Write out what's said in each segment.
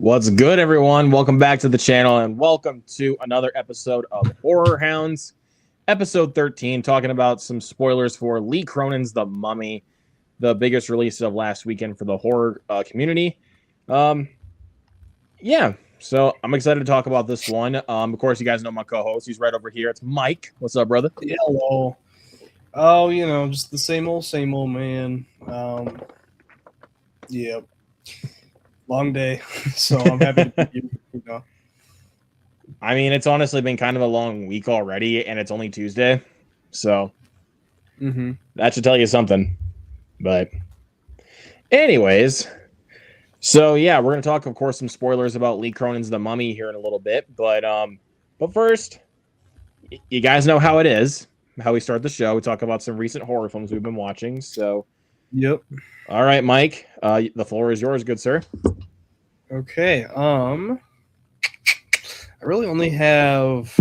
What's good, everyone? Welcome back to the channel and welcome to another episode of Horror Hounds, episode 13, talking about some spoilers for Lee Cronin's The Mummy, the biggest release of last weekend for the horror community. Yeah, so I'm excited to talk about this one. Of course, you guys know my co-host. He's right over here. It's Mike. What's up, brother? Hello. Oh, just the same old, man. Yeah. Long day, so I'm happy to be here. I mean, it's honestly been kind of a long week already, and it's only Tuesday, so that should tell you something. But anyways, so yeah, we're gonna talk, of course, some spoilers about Lee Cronin's The Mummy here in a little bit. But first, you guys know how it is, how we start the show. We talk about some recent horror films we've been watching. So, yep. All right, Mike, the floor is yours, good sir. Okay. I really only have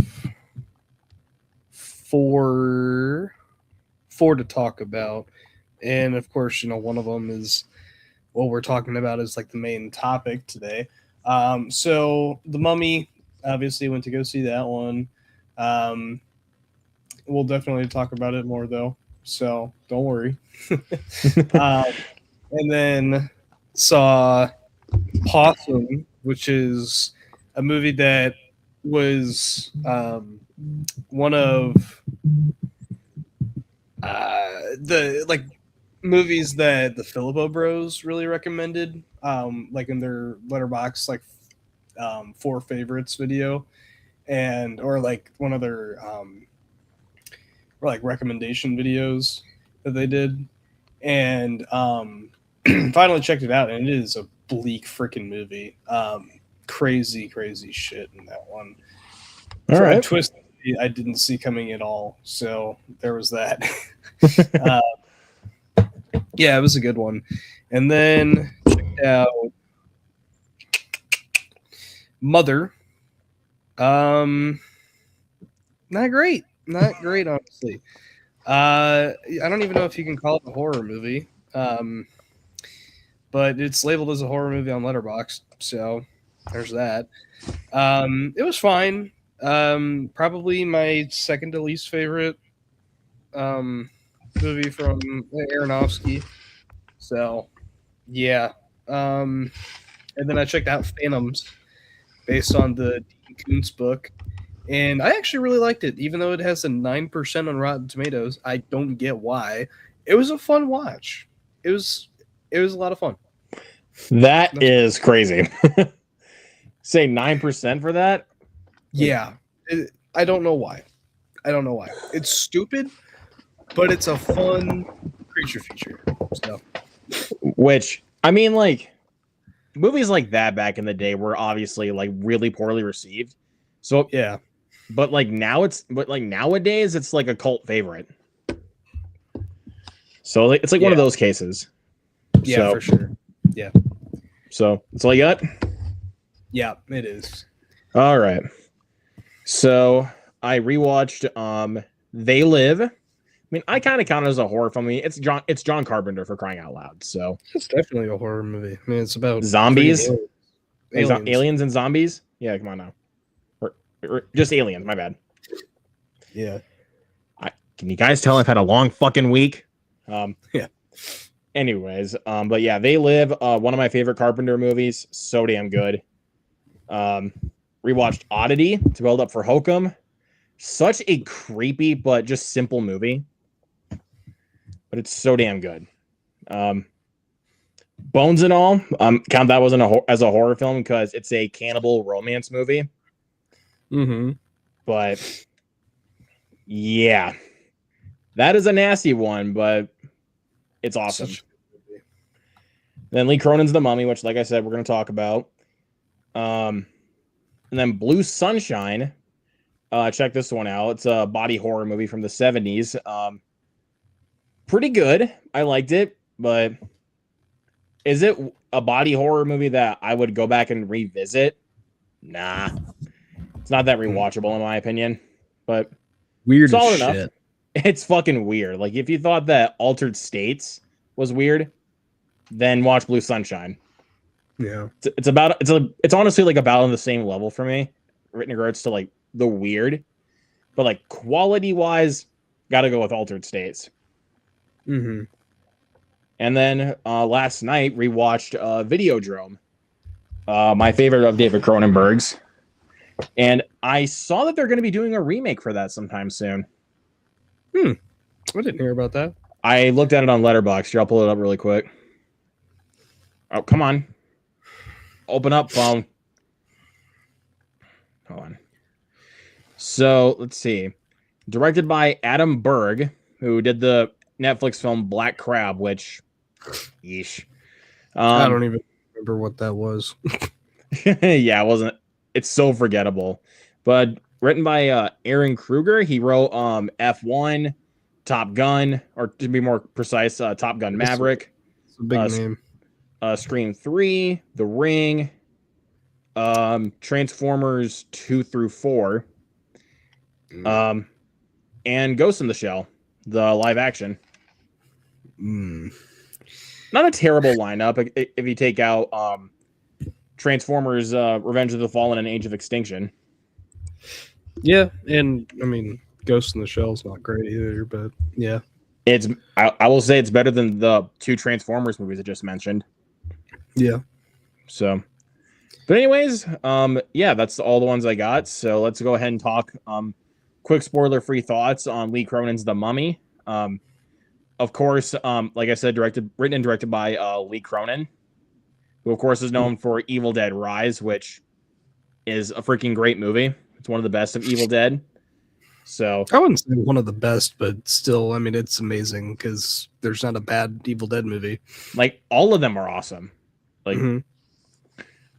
four to talk about, and of course, one of them is what we're talking about is like the main topic today. So The Mummy, obviously went to go see that one. We'll definitely talk about it more though, so don't worry. And then saw Possum, which is a movie that was one of the movies that the Philippo Bros really recommended, in their Letterboxd 4 favorites video, or one of their recommendation videos that they did, and finally checked it out, and it is a bleak freaking movie. Crazy shit in that one. All right. A twist I didn't see coming at all, so there was that. Yeah, it was a good one. And then checked out Mother. Not great, honestly. I don't even know if you can call it a horror movie. But it's labeled as a horror movie on Letterboxd, so there's that. It was fine. Probably my second to least favorite movie from Aronofsky. So, yeah. And then I checked out Phantoms, based on the Dean Koontz book, and I actually really liked it, even though it has a 9% on Rotten Tomatoes. I don't get why. It was a fun watch. It was a lot of fun. That is crazy. Say 9% for that? Yeah. I don't know why. It's stupid, but it's a fun creature feature. So, which, I mean, movies like that back in the day were obviously really poorly received. So yeah. But nowadays it's like a cult favorite. So it's one of those cases. Yeah, for sure. Yeah. So that's all you got? Yeah, it is. All right. So I rewatched They Live. I mean, I kind of count it as a horror film. I mean, it's John Carpenter, for crying out loud. So it's definitely a horror movie. I mean, it's about zombies, aliens and zombies. Yeah, come on now. Or just aliens. My bad. Yeah. Can you guys tell I've had a long fucking week? Yeah. Anyways, but yeah, They Live, one of my favorite Carpenter movies. So damn good. Rewatched Oddity to build up for Hokum. Such a creepy but just simple movie, but it's so damn good. Bones and All, count that wasn't as a horror film because it's a cannibal romance movie. But yeah, that is a nasty one, but it's awesome. Then Lee Cronin's The Mummy, which, like I said, we're going to talk about. And then Blue Sunshine. Check this one out. It's a body horror movie from the 70s. Pretty good. I liked it, but is it a body horror movie that I would go back and revisit? Nah. It's not that rewatchable in my opinion, but weird solid as enough. shit. It's fucking weird. If you thought that Altered States was weird, then watch Blue Sunshine. Yeah. It's honestly like about on the same level for me, in regards to like the weird, but like quality wise, got to go with Altered States. Mm-hmm. And then last night rewatched Videodrome, my favorite of David Cronenberg's, and I saw that they're going to be doing a remake for that sometime soon. I didn't hear about that. I looked at it on Letterboxd. I'll pull it up really quick. Oh, come on. Open up, phone. Hold on. So, let's see. Directed by Adam Berg, who did the Netflix film Black Crab, which, yeesh. I don't even remember what that was. Yeah, it wasn't. It's so forgettable. But written by Aaron Kruger. He wrote F1, Top Gun, or to be more precise, Top Gun Maverick. It's a big name. Scream 3, The Ring, Transformers 2 through 4, and Ghost in the Shell, the live action. Not a terrible lineup if you take out Transformers Revenge of the Fallen and Age of Extinction. Yeah, and I mean Ghost in the Shell's not great either, but yeah. I will say it's better than the 2 Transformers movies I just mentioned. Yeah. So, but anyways, yeah, that's all the ones I got. So let's go ahead and talk quick spoiler-free thoughts on Lee Cronin's The Mummy. Of course, like I said, written and directed by Lee Cronin, who of course is known for Evil Dead Rise, which is a freaking great movie. It's one of the best of Evil Dead. So I wouldn't say one of the best, but still, I mean, it's amazing because there's not a bad Evil Dead movie. Like all of them are awesome. Like,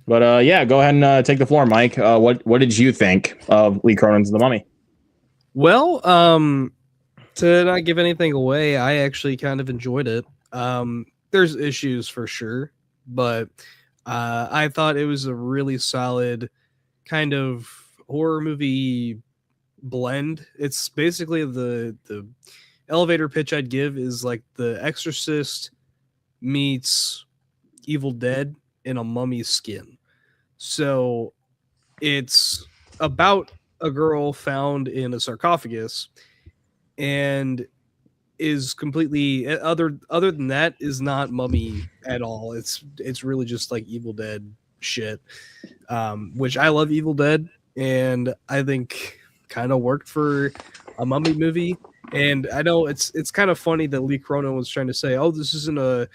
but yeah, go ahead and take the floor, Mike. What did you think of Lee Cronin's The Mummy? Well, to not give anything away, I actually kind of enjoyed it. There's issues for sure, but I thought it was a really solid kind of horror movie blend. It's basically the elevator pitch I'd give is like The Exorcist meets Evil Dead in a mummy's skin. So it's about a girl found in a sarcophagus and is completely other than that is not mummy at all. It's really just like Evil Dead shit, which I love Evil Dead, and I think kind of worked for a mummy movie. And I know it's kind of funny that Lee Cronin was trying to say, oh, this isn't an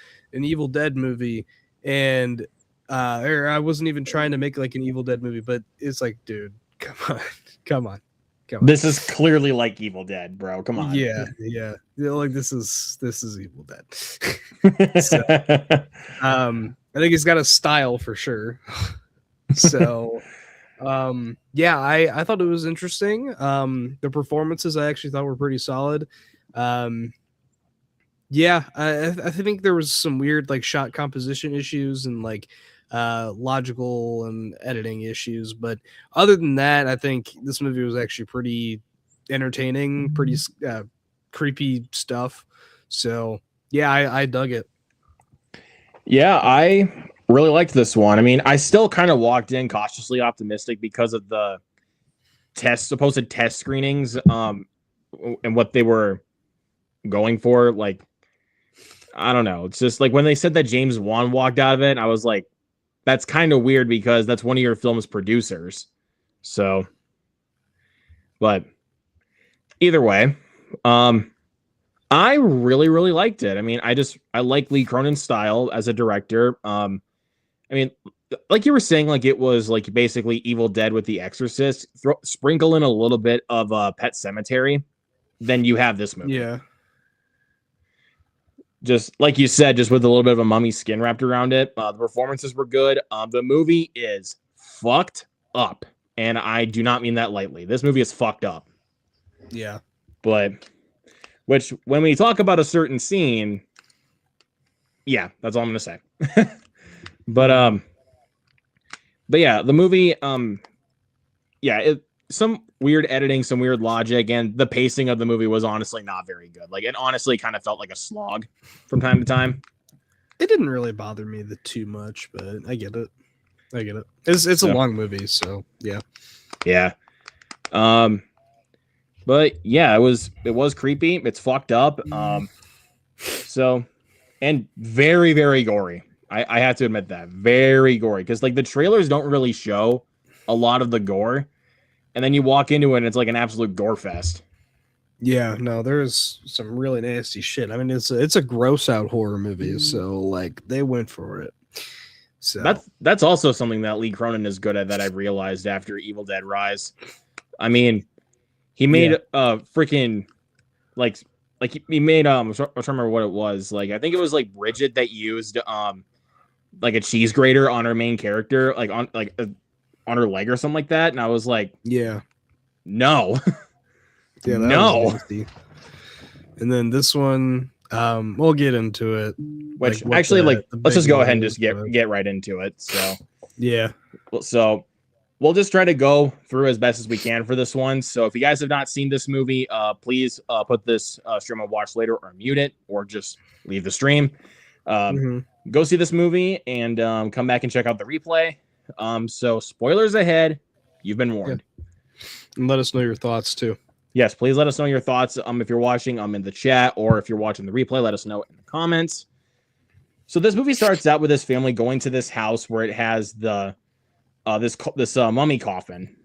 Evil Dead movie, and I wasn't even trying to make like an Evil Dead movie, but it's like, dude, come on. This is clearly like Evil Dead, bro. Come on. Yeah. Like this is Evil Dead. So, I think he's got a style for sure. So, yeah, I thought it was interesting. The performances I actually thought were pretty solid. Yeah, I think there was some weird like shot composition issues and like logical and editing issues, but other than that, I think this movie was actually pretty entertaining, pretty creepy stuff. So yeah, I dug it. Yeah, I really liked this one. I mean, I still kind of walked in cautiously optimistic because of the supposed test screenings, and what they were going for. Like, I don't know. It's just like when they said that James Wan walked out of it, I was like, that's kind of weird because that's one of your film's producers. So, but either way, I really, really liked it. I mean, I like Lee Cronin's style as a director. I mean, like you were saying, like it was like basically Evil Dead with The Exorcist. Sprinkle in a little bit of Pet Sematary, then you have this movie. Yeah. Just like you said, just with a little bit of a mummy skin wrapped around it. The performances were good. The movie is fucked up, and I do not mean that lightly. This movie is fucked up. Yeah. But which, when we talk about a certain scene, yeah, that's all I'm gonna say. But yeah, the movie, yeah, some weird editing, some weird logic, and the pacing of the movie was honestly not very good. Like, it honestly kind of felt like a slog from time to time. It didn't really bother me too much, but I get it. It's a long movie, so yeah. Yeah. But yeah, it was creepy. It's fucked up. So, and very, very gory. I have to admit that. Very gory. Because like the trailers don't really show a lot of the gore. And then you walk into it and it's like an absolute gore fest. Yeah, no, there's some really nasty shit. I mean, it's a gross out horror movie, so like they went for it. So that's also something that Lee Cronin is good at that I've realized after Evil Dead Rise. I mean, he made freaking like he made I was trying to remember what it was. Like I think it was like Bridget that used like a cheese grater on her main character, like on her leg or something like that, and I was like, yeah, no. Yeah, no. And then this one, we'll get into it. Which like, actually, let's just go ahead and just get right into it. So yeah. So we'll just try to go through as best as we can for this one. So if you guys have not seen this movie, please put this stream on watch later or mute it or just leave the stream. Go see this movie and come back and check out the replay. So spoilers ahead. You've been warned. Yeah. And let us know your thoughts too. Yes, please let us know your thoughts. If you're watching, in the chat, or if you're watching the replay, let us know in the comments. So this movie starts out with this family going to this house where it has the this mummy coffin,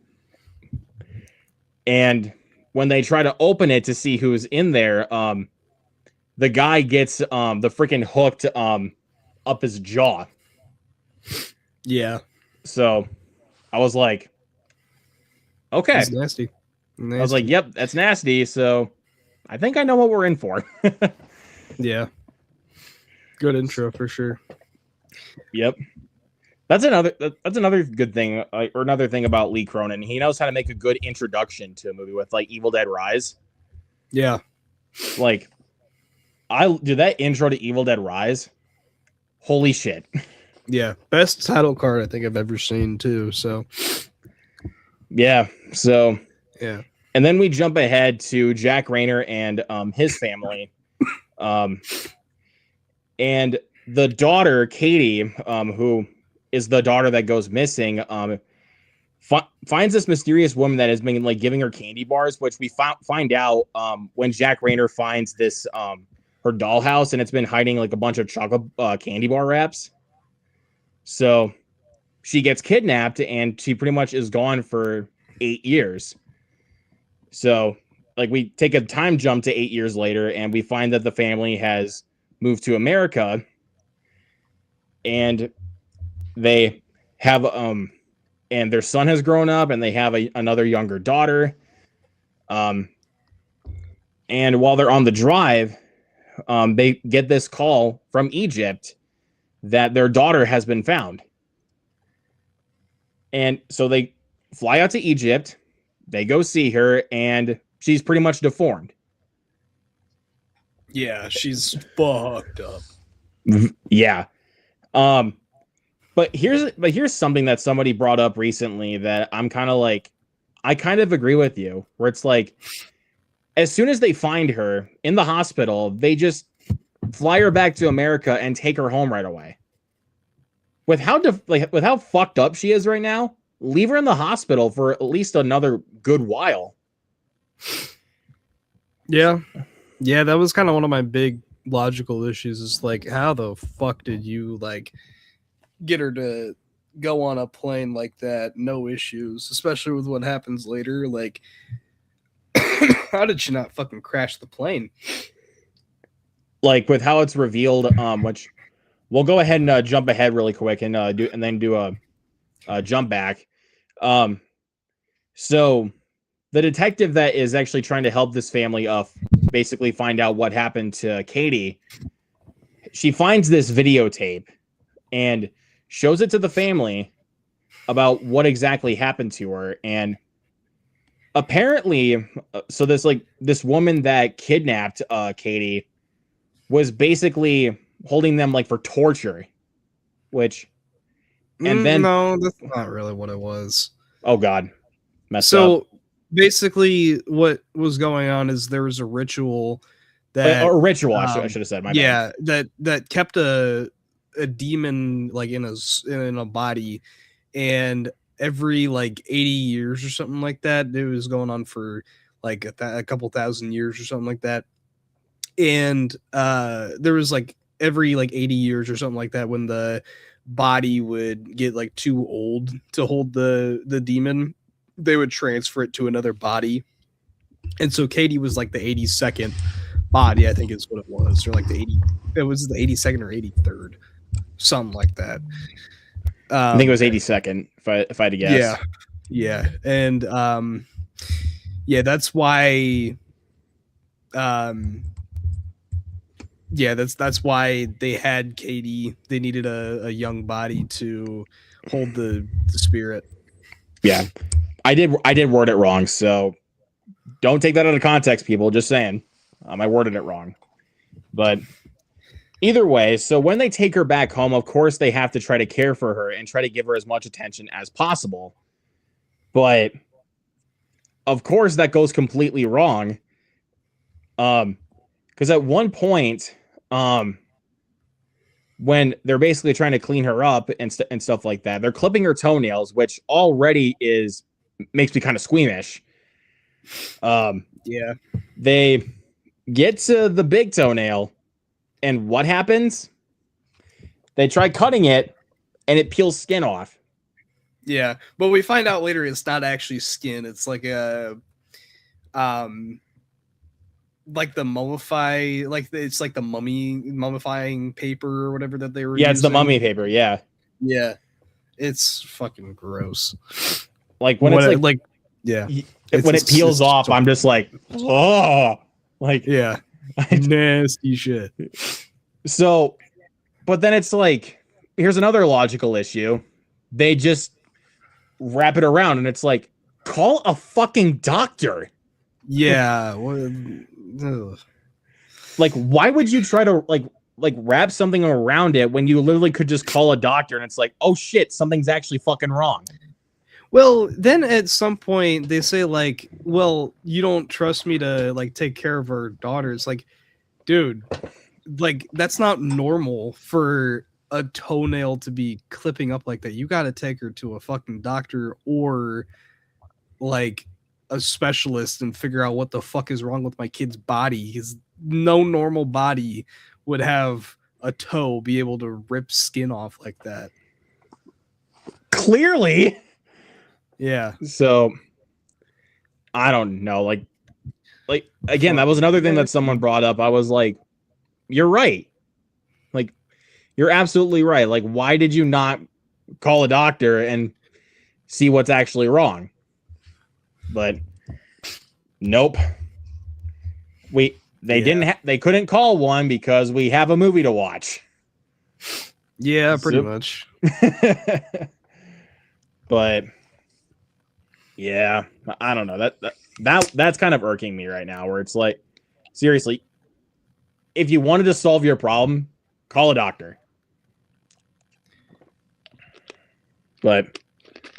and when they try to open it to see who's in there, the guy gets the freaking hooked up his jaw. Yeah. So I was like, okay, that's nasty. I was like, yep, that's nasty. So I think I know what we're in for. Yeah. Good intro for sure. Yep. That's another good thing, or another thing about Lee Cronin. He knows how to make a good introduction to a movie with like Evil Dead Rise. Yeah. Like I do that intro to Evil Dead Rise. Holy shit. Yeah. Best title card I think I've ever seen too. So yeah. So yeah. And then we jump ahead to Jack Rayner and his family. And the daughter, Katie, who is the daughter that goes missing, finds this mysterious woman that has been like giving her candy bars, which we find out when Jack Rayner finds this her dollhouse, and it's been hiding like a bunch of chocolate candy bar wraps. So she gets kidnapped, and she pretty much is gone for 8 years. So, like, we take a time jump to 8 years later, and we find that the family has moved to America, and they have and their son has grown up, and they have another younger daughter. And while they're on the drive, they get this call from Egypt that their daughter has been found. And so they fly out to Egypt. They go see her, and she's pretty much deformed. Yeah, she's fucked up. Yeah. But here's something that somebody brought up recently that I'm kind of like, I kind of agree with you, where it's like, as soon as they find her in the hospital, they just fly her back to America and take her home right away. With how fucked up she is right now, leave her in the hospital for at least another good while. Yeah. Yeah, that was kind of one of my big logical issues, is like, how the fuck did you like get her to go on a plane like that, no issues, especially with what happens later? Like, how did she not fucking crash the plane? Like, with how it's revealed, which we'll go ahead and jump ahead really quick and do a jump back. So the detective that is actually trying to help this family basically find out what happened to Katie, she finds this videotape and shows it to the family about what exactly happened to her. And apparently, so this woman that kidnapped Katie was basically holding them like for torture, which, and then no, that's not really what it was. Oh God, messed up. Basically, what was going on is there was a ritual that I should have said. My bad. that kept a a demon like in a body, and every like 80 years or something like that, it was going on for like a couple thousand years or something like that. And there was like every like 80 years or something like that, when the body would get like too old to hold the demon, they would transfer it to another body. And so Katie was like the 82nd body, I think is what it was, or like it was the 82nd or 83rd, something like that. I think it was 82nd, if I had to guess. Yeah, and that's why. That's why they had Katie. They needed a young body to hold the spirit. Yeah, I did word it wrong, so don't take that out of context, people. Just saying, I worded it wrong. But either way, so when they take her back home, of course they have to try to care for her and try to give her as much attention as possible. But of course that goes completely wrong. Because at one point, when they're basically trying to clean her up and stuff like that, they're clipping her toenails, which already makes me kind of squeamish. Yeah. They get to the big toenail, and what happens? They try cutting it, and it peels skin off. Yeah, but we find out later it's not actually skin. It's like a, like the mummify, it's like the mummifying paper or whatever that they were. Yeah, it's the mummy paper. Yeah, yeah, it's fucking gross. Like when it's like yeah, when it peels off, I'm just like, oh, like yeah, nasty shit. So, but then it's like, here's another logical issue. They just wrap it around, and it's like, call a fucking doctor. Yeah. Like, why would you try to like wrap something around it when you literally could just call a doctor, and it's like, oh shit, something's actually fucking wrong. Well, then at some point they say like, well, you don't trust me to like take care of our daughter. It's like, dude, like that's not normal for a toenail to be clipping up like that. You got to take her to a fucking doctor or like a specialist and figure out what the fuck is wrong with my kid's body. Because no normal body would have a toe be able to rip skin off like that. Clearly. Yeah. So I don't know. Like again, that was another thing that someone brought up. I was like, you're right. Like, you're absolutely right. Like, why did you not call a doctor and see what's actually wrong? But nope. They couldn't call one because we have a movie to watch. Yeah, pretty much. But yeah, I don't know. That's kind of irking me right now, where it's like, seriously, if you wanted to solve your problem, call a doctor. But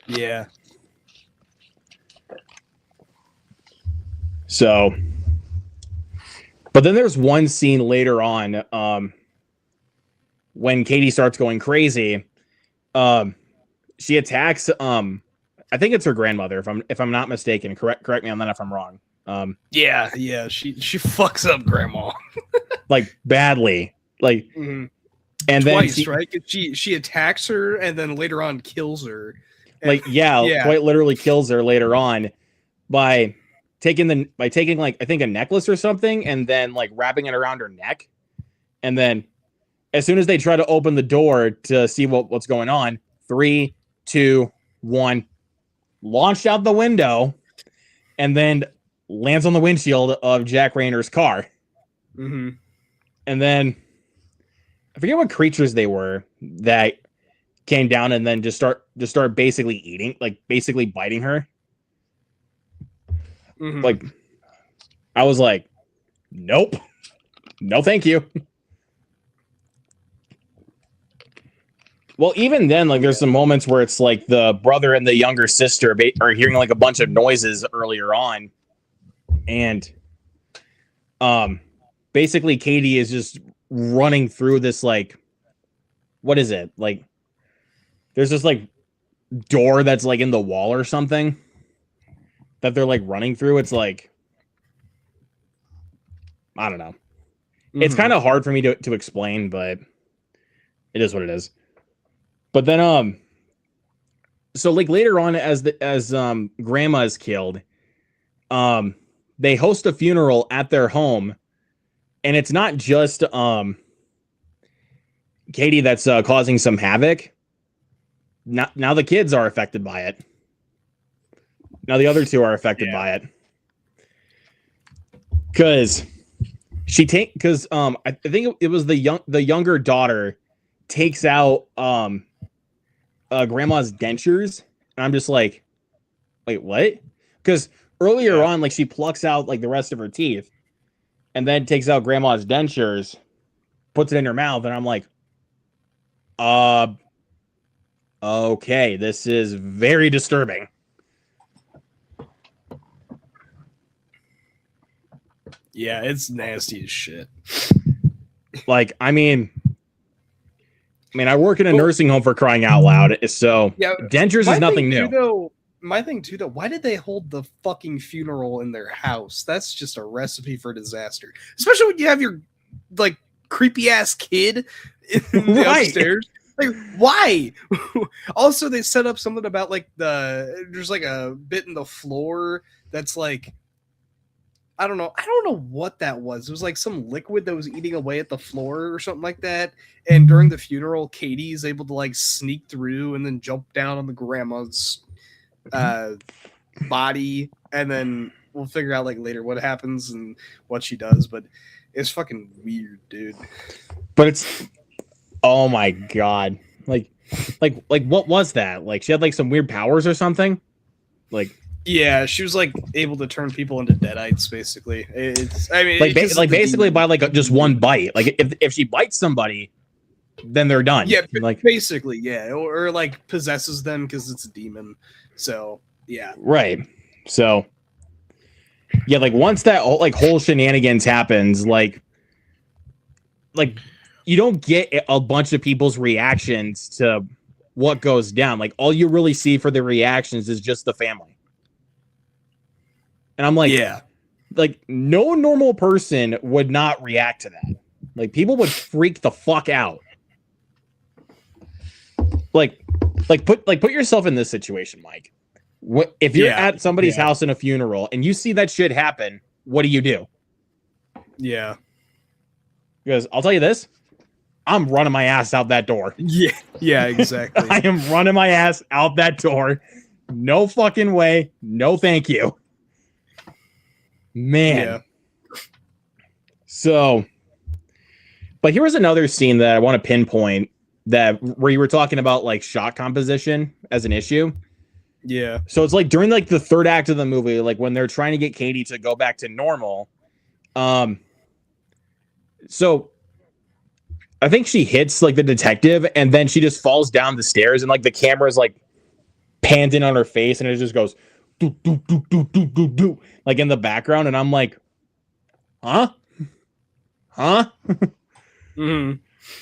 yeah. So, but then there's one scene later on, when Katie starts going crazy. She attacks, I think it's her grandmother, if I'm not mistaken. Correct me on that if I'm wrong. Yeah, she fucks up grandma. Like badly. Like and twice, then right? She attacks her and then later on kills her. And, quite literally kills her later on by taking like, I think a necklace or something, and then like wrapping it around her neck. And then as soon as they try to open the door to see what's going on, 3, 2, 1, launched out the window, and then lands on the windshield of Jack Rayner's car. Mm-hmm. And then I forget what creatures they were that came down and then just start basically eating, like basically biting her. Mm-hmm. Like, I was like, nope, no, thank you. Well, even then, like, there's some moments where it's like the brother and the younger sister are hearing like a bunch of noises earlier on, and basically Katie is just running through this like what is it? Like, there's this like door that's like in the wall or something that they're like running through. It's like, I don't know. It's kind of hard for me to explain, but it is what it is. But then so like later on as grandma is killed, they host a funeral at their home, and it's not just Katie that's causing some havoc. Now the kids are affected by it. Now the other two are affected by it. Cause I think it was the younger daughter takes out grandma's dentures, and I'm just like, wait, what? Because earlier on, like, she plucks out like the rest of her teeth and then takes out grandma's dentures, puts it in her mouth, and I'm like, okay, this is very disturbing. Yeah, it's nasty as shit. Like, I mean, I work in a nursing home, for crying out loud, so dentures is nothing new. My thing too, though, why did they hold the fucking funeral in their house? That's just a recipe for disaster. Especially when you have your like creepy ass kid in the upstairs. Like, why? Also, they set up something about like there's like a bit in the floor that's like, I don't know what that was. It was like some liquid that was eating away at the floor or something like that. And during the funeral, Katie is able to like sneak through and then jump down on the grandma's body, and then we'll figure out like later what happens and what she does. But it's fucking weird, dude. But it's, oh my god, like what was that? Like, she had like some weird powers or something. Like, yeah, she was like able to turn people into deadites, basically. Basically by like just one bite. Like, if she bites somebody, then they're done. Yeah, like basically, yeah, or like possesses them because it's a demon. So yeah, right. So yeah, like once that whole shenanigans happens, like you don't get a bunch of people's reactions to what goes down. Like, all you really see for the reactions is just the family. And I'm like, yeah, like no normal person would not react to that. Like, people would freak the fuck out. Like put yourself in this situation, Mike. What if you're at somebody's house in a funeral and you see that shit happen? What do you do? Yeah, because I'll tell you this, I'm running my ass out that door. Yeah, exactly. I am running my ass out that door. No fucking way. No, thank you. Man. Yeah. So, but here was another scene that I want to pinpoint where you were talking about like shot composition as an issue. Yeah. So it's like during like the third act of the movie, like when they're trying to get Katie to go back to normal. So I think she hits like the detective, and then she just falls down the stairs, and like the camera's like panned in on her face, and it just goes do do do do do do do like in the background, and I'm like, huh? Mm-hmm.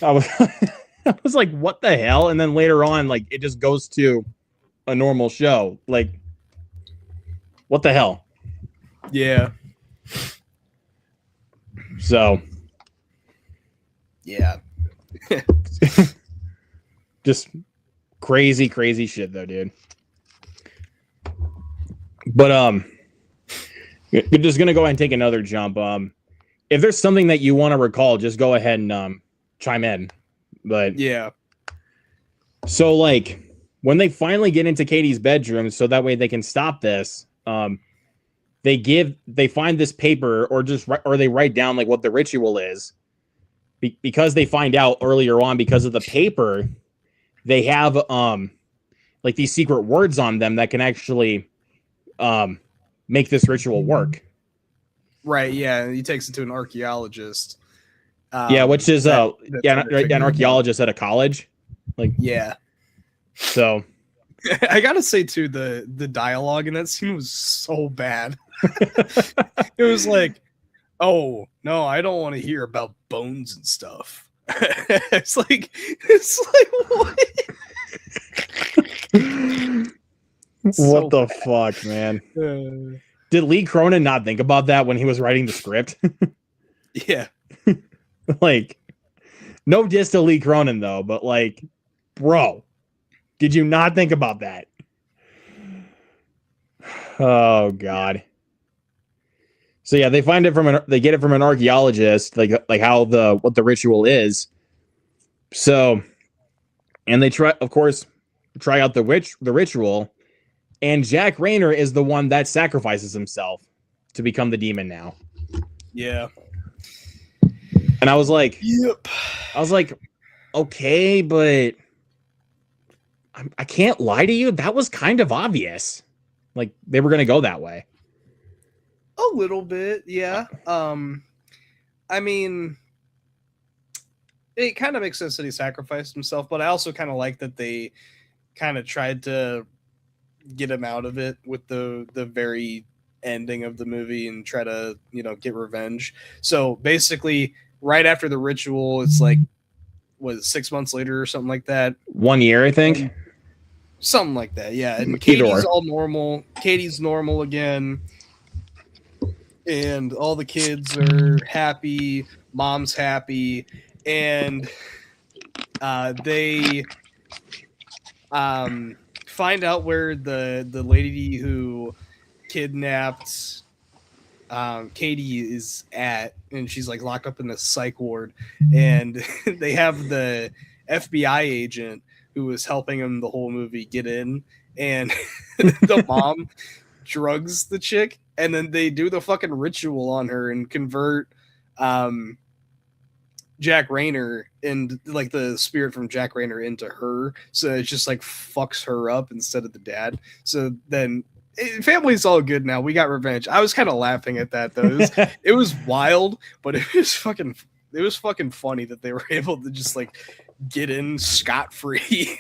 I was like, what the hell? And then later on, like, it just goes to a normal show. Like, what the hell? Yeah. So, yeah. Just crazy shit though, dude. But we're just gonna go ahead and take another jump. If there's something that you want to recall, just go ahead and chime in. But yeah. So like when they finally get into Katie's bedroom, so that way they can stop this, they find this paper or they write down like what the ritual is. Because they find out earlier on, because of the paper, they have like these secret words on them that can actually make this ritual work. Right, yeah. He takes it to an archaeologist. Which is an archaeologist at a college. Like, yeah. So I gotta say too, the dialogue in that scene was so bad. It was like, oh no, I don't want to hear about bones and stuff. It's like what? What the fuck, man? Did Lee Cronin not think about that when he was writing the script? Yeah. Like, no diss to Lee Cronin though, but like, bro, did you not think about that? Oh God. So yeah, they find it they get it from an archaeologist, like how what the ritual is. So, and they try out the ritual, and Jack Rayner is the one that sacrifices himself to become the demon now. Yeah. And I was like, yep. I was like, okay, but I can't lie to you. That was kind of obvious. Like they were going to go that way. A little bit, yeah. I mean, it kind of makes sense that he sacrificed himself, but I also kind of like that they kind of tried to get him out of it with the very ending of the movie and try to, get revenge. So basically, right after the ritual, it's like, was 6 months later or something like that? 1 year, I think. Something like that, yeah. And Katie's all normal. Katie's normal again. And all the kids are happy. Mom's happy. And they find out where the lady who kidnapped Katie is at, and she's like locked up in the psych ward, and they have the FBI agent who was helping him the whole movie get in, and the mom drugs the chick, and then they do the fucking ritual on her and convert Jack Rayner and like the spirit from Jack Rayner into her, so it just like fucks her up instead of the dad. So then family's all good now. We got revenge. I was kind of laughing at that though. It was wild, but it was fucking funny that they were able to just like get in scot-free.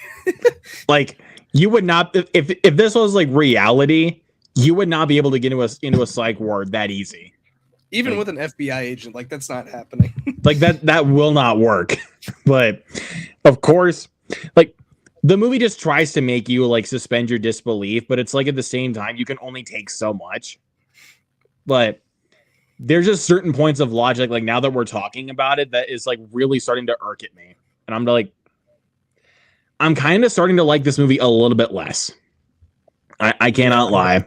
Like you would not, if this was like reality, you would not be able to get into a psych ward that easy. Even with an FBI agent, like that's not happening. Like that will not work. But of course, like the movie just tries to make you like suspend your disbelief, but it's like at the same time you can only take so much. But there's just certain points of logic, like now that we're talking about it, that is like really starting to irk at me. And I'm like, I'm kind of starting to like this movie a little bit less. I cannot lie.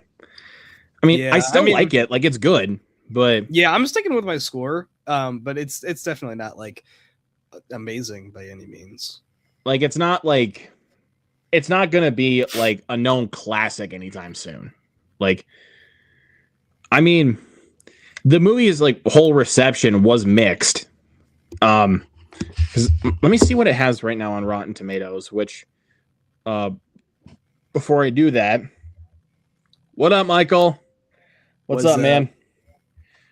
I mean, I still like it. Like it's good, but yeah, I'm sticking with my score. But it's definitely not like amazing by any means. Like it's not gonna be like a known classic anytime soon. Like, I mean, the movie's like whole reception was mixed. Because let me see what it has right now on Rotten Tomatoes. Which, before I do that, what up, Michael? What's up, man?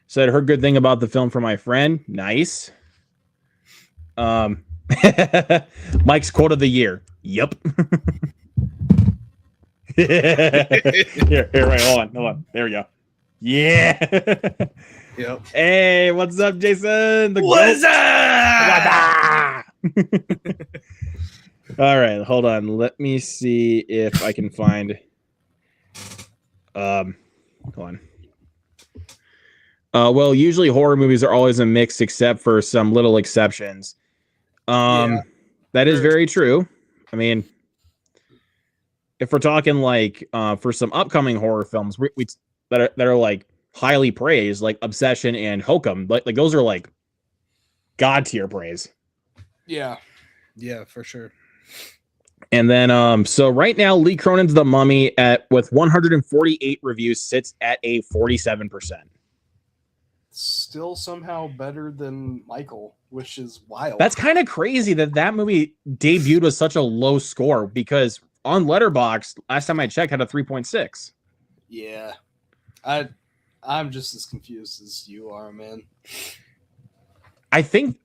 Said heard good thing about the film from my friend. Nice. Mike's quote of the year. Yep. here, wait, hold on. There we go. Yeah. Yep. Hey, what's up, Jason? What's up? All right, hold on. Let me see if I can find. Hold on. Well, usually horror movies are always a mix, except for some little exceptions. That is very true. I mean, if we're talking like for some upcoming horror films that are like highly praised, like Obsession and Hokum, like those are like god tier praise. Yeah, for sure. And then so right now Lee Cronin's The Mummy with 148 reviews sits at a 47%. Still somehow better than Michael, which is wild. That's kind of crazy that movie debuted with such a low score, because on Letterboxd last time I checked had a 3.6. Yeah, I'm just as confused as you are, man. I think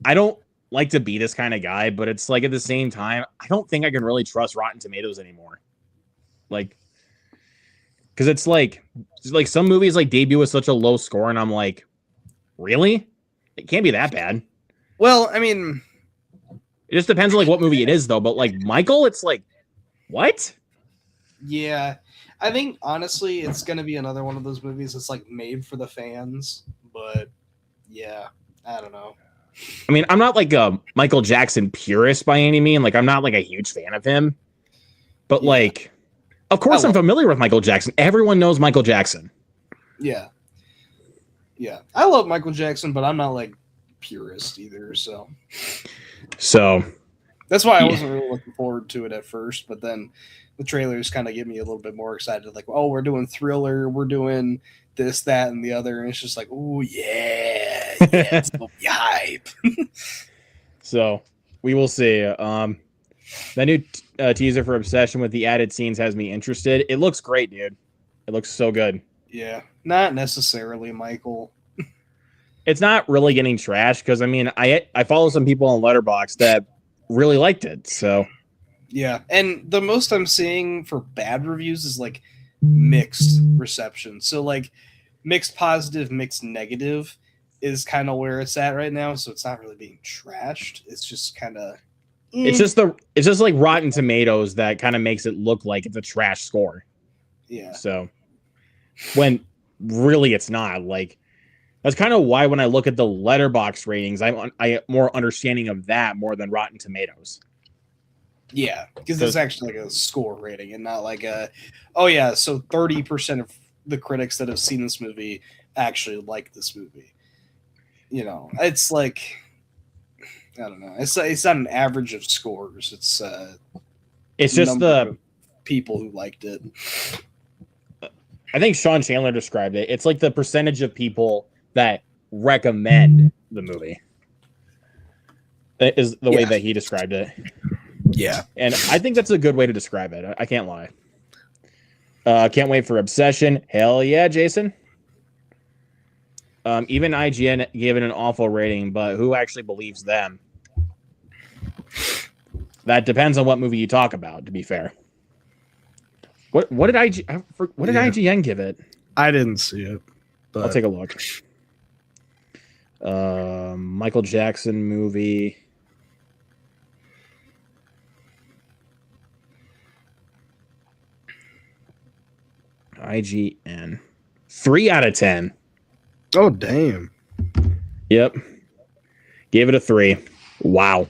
I don't like to be this kind of guy, but it's like at the same time I don't think I can really trust Rotten Tomatoes anymore. Like, because it's like some movies like debut with such a low score, and I'm like, really? It can't be that bad. Well, I mean, It just depends on like what movie it is, though. But like Michael, it's like, what? yeah, I think honestly, it's gonna be another one of those movies that's like made for the fans. But yeah, I don't know. I mean, I'm not like a Michael Jackson purist by any mean. Like, I'm not like a huge fan of him. But Yeah. like, of course, I'm familiar with Michael Jackson. Everyone knows Michael Jackson. Yeah. Yeah. I love Michael Jackson, but I'm not like purist either. So that's why I wasn't really looking forward to it at first. But then the trailers kind of get me a little bit more excited. Like, oh, we're doing Thriller. We're doing this, that, and the other. And it's just like, oh, yeah. It's going to be hype. So we will see. The new teaser for Obsession with the added scenes has me interested. It looks great, dude. It looks so good. Yeah, not necessarily, Michael. It's not really getting trashed because I mean, I follow some people on Letterboxd that really liked it. So yeah, and the most I'm seeing for bad reviews is like mixed reception. So like mixed positive, mixed negative is kind of where it's at right now. So it's not really being trashed. It's just kind of. It's just like Rotten Tomatoes that kind of makes it look like it's a trash score. Yeah. So when really it's not. Like that's kind of why when I look at the Letterboxd ratings, I'm more understanding of that more than Rotten Tomatoes. Yeah, because it's actually like a score rating and not like a, oh yeah, so 30% of the critics that have seen this movie actually like this movie. You know, it's like. I don't know. It's not an average of scores. It's just the people who liked it. I think Sean Chandler described it. It's like the percentage of people that recommend the movie. That is the way that he described it. Yeah. And I think that's a good way to describe it. I can't lie. Can't wait for Obsession. Hell yeah, Jason. Even IGN gave it an awful rating, but who actually believes them? That depends on what movie you talk about, to be fair. What did IGN give it? I didn't see it. But... I'll take a look. Michael Jackson movie. IGN. 3 out of 10. Oh, damn. Yep. Gave it a 3. Wow.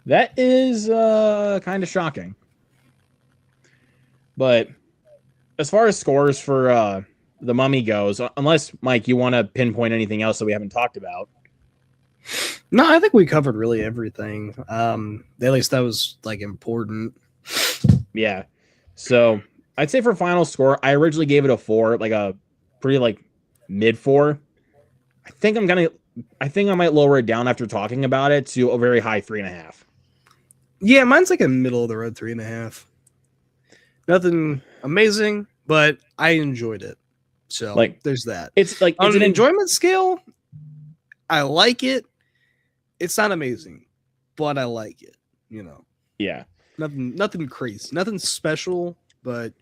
That is kind of shocking. But as far as scores for The Mummy goes, unless, Mike, you want to pinpoint anything else that we haven't talked about. No, I think we covered really everything. At least that was like important. Yeah. So I'd say for final score, I originally gave it a 4, like a pretty like mid 4. I think I might lower it down after talking about it to a very high 3.5. Yeah, mine's like a middle of the road 3.5. Nothing amazing, but I enjoyed it. So like there's that. It's like on an enjoyment scale, I like it. It's not amazing, but I like it, you know. Yeah. Nothing crazy. Nothing special, but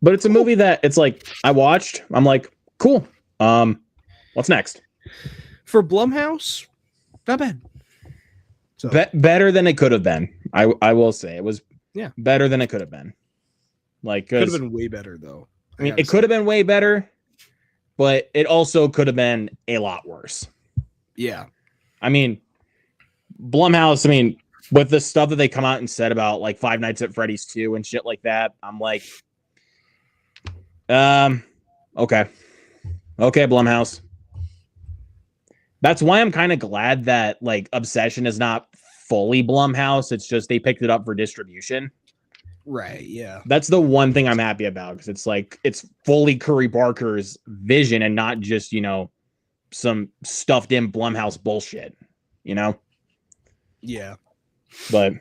it's a movie that it's like I watched. I'm like, cool. What's next? For Blumhouse, not bad. So. Better than it could have been. I will say it was better than it could have been. Like could have been way better though. I mean, it could have been way better, but it also could have been a lot worse. Yeah. I mean, Blumhouse, I mean, with the stuff that they come out and said about like Five Nights at Freddy's 2 and shit like that, I'm like, okay, Blumhouse. That's why I'm kind of glad that like Obsession is not fully Blumhouse. It's just they picked it up for distribution. Right. Yeah. That's the one thing I'm happy about because it's like it's fully Curry Barker's vision and not just, you know, some stuffed in Blumhouse bullshit, you know? Yeah. But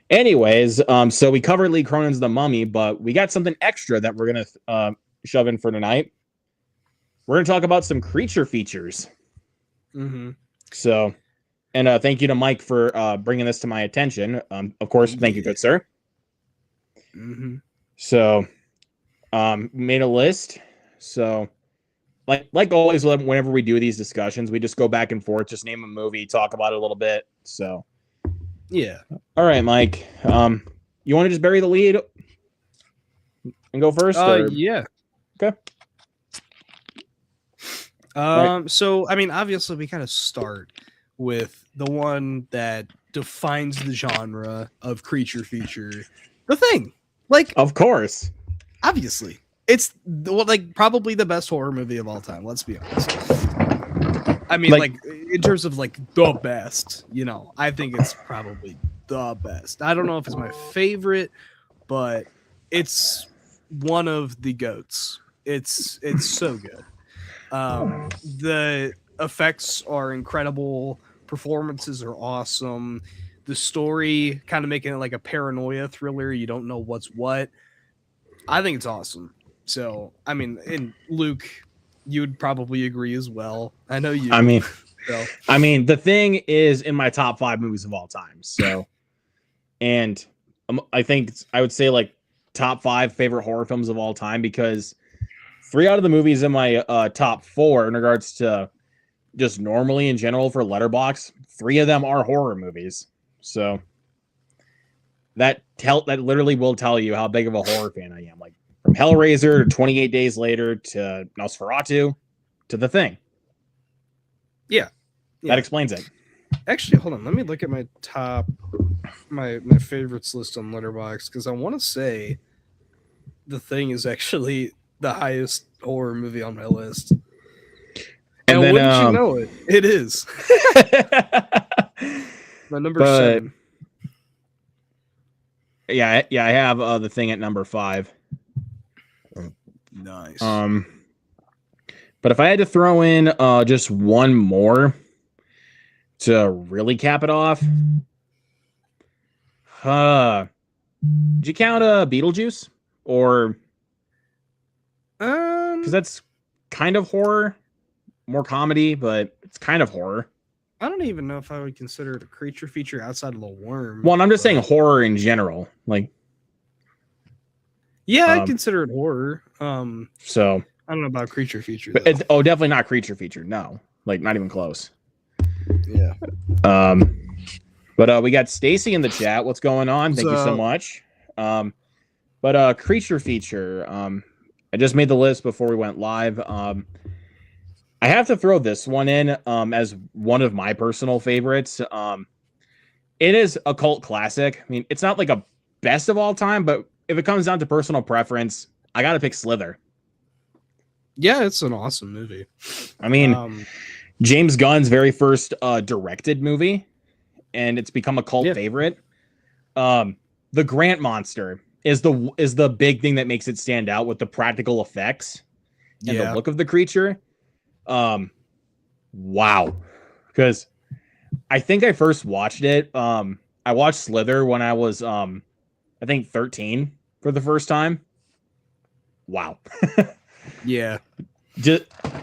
anyways, so we covered Lee Cronin's The Mummy, but we got something extra that we're going to shove in for tonight. We're going to talk about some creature features. Mm-hmm. So, and thank you to Mike for bringing this to my attention. Of course, thank you, good sir. Mm-hmm. So, made a list. So, like always, whenever we do these discussions, we just go back and forth, just name a movie, talk about it a little bit. So, yeah. All right, Mike. You want to just bury the lead and go first? Yeah. Okay. So I mean, obviously, we kind of start with the one that defines the genre of creature feature, The Thing. Like, of course, obviously, it's like probably the best horror movie of all time. Let's be honest. I mean, like in terms of like the best, you know, I think it's probably the best. I don't know if it's my favorite, but it's one of the goats. It's so good. The effects are incredible. Performances are awesome. The story kind of making it like a paranoia thriller. You don't know what's what. I think it's awesome. So, I mean, and Luke, you would probably agree as well. I know you. I mean, so. I mean, The Thing is in my top 5 movies of all time. So, and I think I would say like top 5 favorite horror films of all time, because 3 out of the movies in my top 4 in regards to just normally in general for Letterboxd, 3 of them are horror movies. So that literally will tell you how big of a horror fan I am. Like from Hellraiser to 28 Days Later to Nosferatu to The Thing. Yeah. That explains it. Actually, hold on. Let me look at my top, my favorites list on Letterboxd, because I want to say The Thing is actually the highest horror movie on my list. And then, wouldn't you know it? It is. My number 7. Yeah, I have The Thing at number 5. Nice. But if I had to throw in just one more to really cap it off, did you count Beetlejuice? Or because that's kind of horror, more comedy, but it's kind of horror. I don't even know if I would consider it a creature feature outside of the worm. Well, I'm just saying horror in general. Like, yeah, I consider it horror. So I don't know about creature feature, but it's definitely not creature feature. No, like not even close. Yeah. But we got Stacy in the chat. What's going on? Thank you so much. But creature feature. I just made the list before we went live. I have to throw this one in as one of my personal favorites. It is a cult classic. I mean, it's not like a best of all time, but if it comes down to personal preference, I got to pick Slither. Yeah, it's an awesome movie. I mean, James Gunn's very first directed movie, and it's become a cult favorite. The Grant Monster is the big thing that makes it stand out with the practical effects and the look of the creature. Wow. Because I think I first watched it. I watched Slither when I was I think 13 for the first time. Wow. Yeah.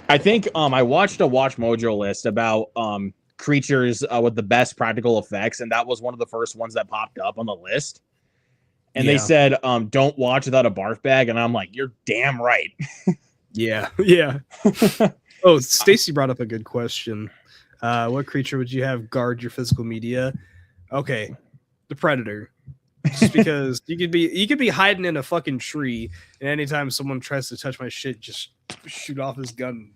I think I watched a Watch Mojo list about creatures with the best practical effects, and that was one of the first ones that popped up on the list. And they said, don't watch without a barf bag. And I'm like, you're damn right. Yeah. Oh, Stacy brought up a good question. What creature would you have guard your physical media? Okay, the Predator. Just because you could be hiding in a fucking tree, and anytime someone tries to touch my shit, just shoot off his gun and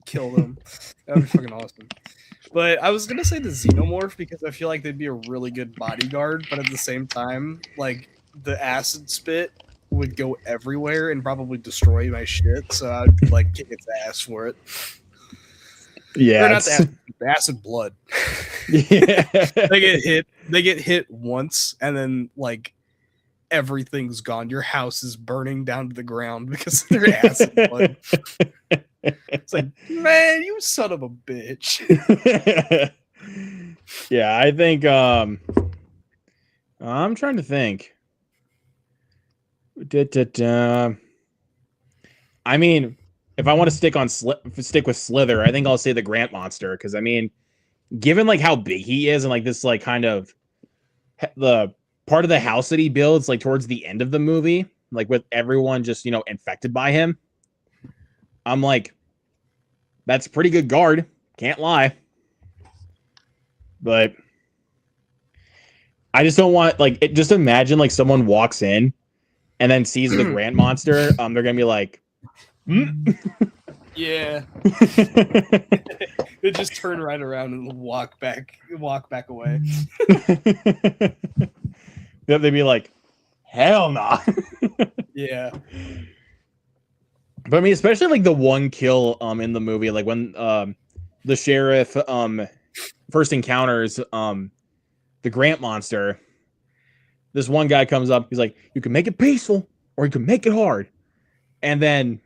kill them. That would be fucking awesome. But I was gonna say the Xenomorph because I feel like they'd be a really good bodyguard, but at the same time, like the acid spit would go everywhere and probably destroy my shit, so I'd like kick its ass for it. Yeah, or not the acid blood. Yeah, they get hit once, and then like everything's gone. Your house is burning down to the ground because of their acid blood. It's like, man, you son of a bitch. Yeah, I think I'm trying to think. I mean, if I want to stick with Slither, I think I'll say the Grant Monster, because I mean, given like how big he is and like this like kind of the part of the house that he builds like towards the end of the movie, like with everyone just infected by him, I'm like, That's pretty good guard. Can't lie. But I just don't want just imagine like someone walks in and then sees the Grant monster. They're gonna be like, yeah. They just turn right around and walk back away. They'd be like, hell nah. Yeah. But I mean, especially like the one kill in the movie, like when the sheriff first encounters the Grant monster. This one guy comes up, he's like, you can make it peaceful or you can make it hard. And then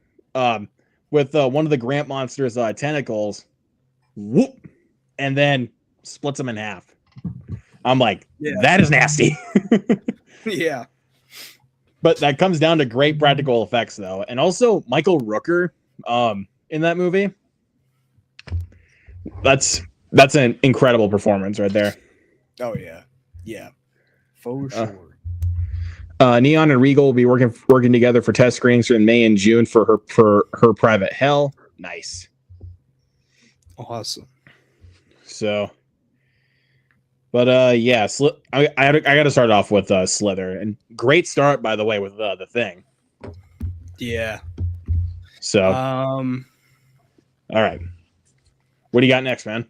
with one of the Grant monster's tentacles, whoop, and then splits him in half. I'm like, that is nasty. Yeah. But that comes down to great practical effects, though. And also Michael Rooker in that movie. That's an incredible performance right there. Oh, yeah. Yeah. For sure. Neon and Regal will be working together for test screenings in May and June for her Private Hell. Nice. Awesome. So, but yeah, I got to start off with Slither, and great start by the way with the Thing. Yeah. So, all right, what do you got next, man?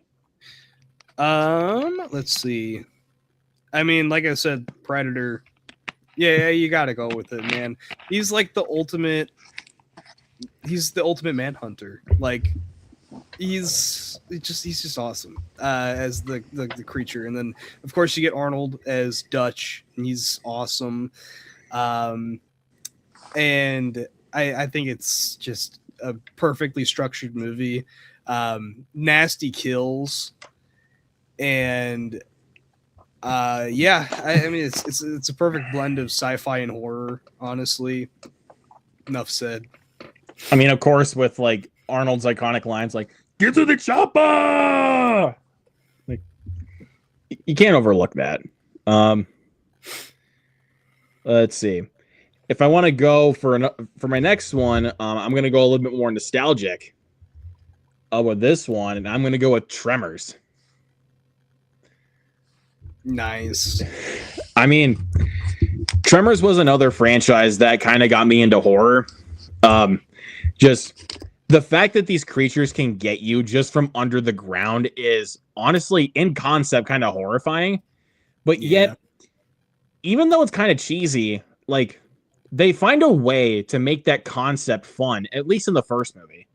Let's see. I mean, like I said, Predator. Yeah, you gotta go with it, man. He's like the ultimate. He's the ultimate manhunter. Like, he's just awesome as the creature, and then of course you get Arnold as Dutch, and he's awesome. And I think it's just a perfectly structured movie. Nasty kills, and yeah, I mean it's a perfect blend of sci-fi and horror. Honestly, enough said. I mean, of course, with like Arnold's iconic lines, like "Get to the chopper!" Like, you can't overlook that. Let's see. If I want to go for my next one, I'm going to go a little bit more nostalgic with this one, and I'm going to go with Tremors. Nice. I mean, Tremors was another franchise that kind of got me into horror. Just the fact that these creatures can get you just from under the ground is honestly, in concept, kind of horrifying. But yet, even though it's kind of cheesy, like, they find a way to make that concept fun, at least in the first movie,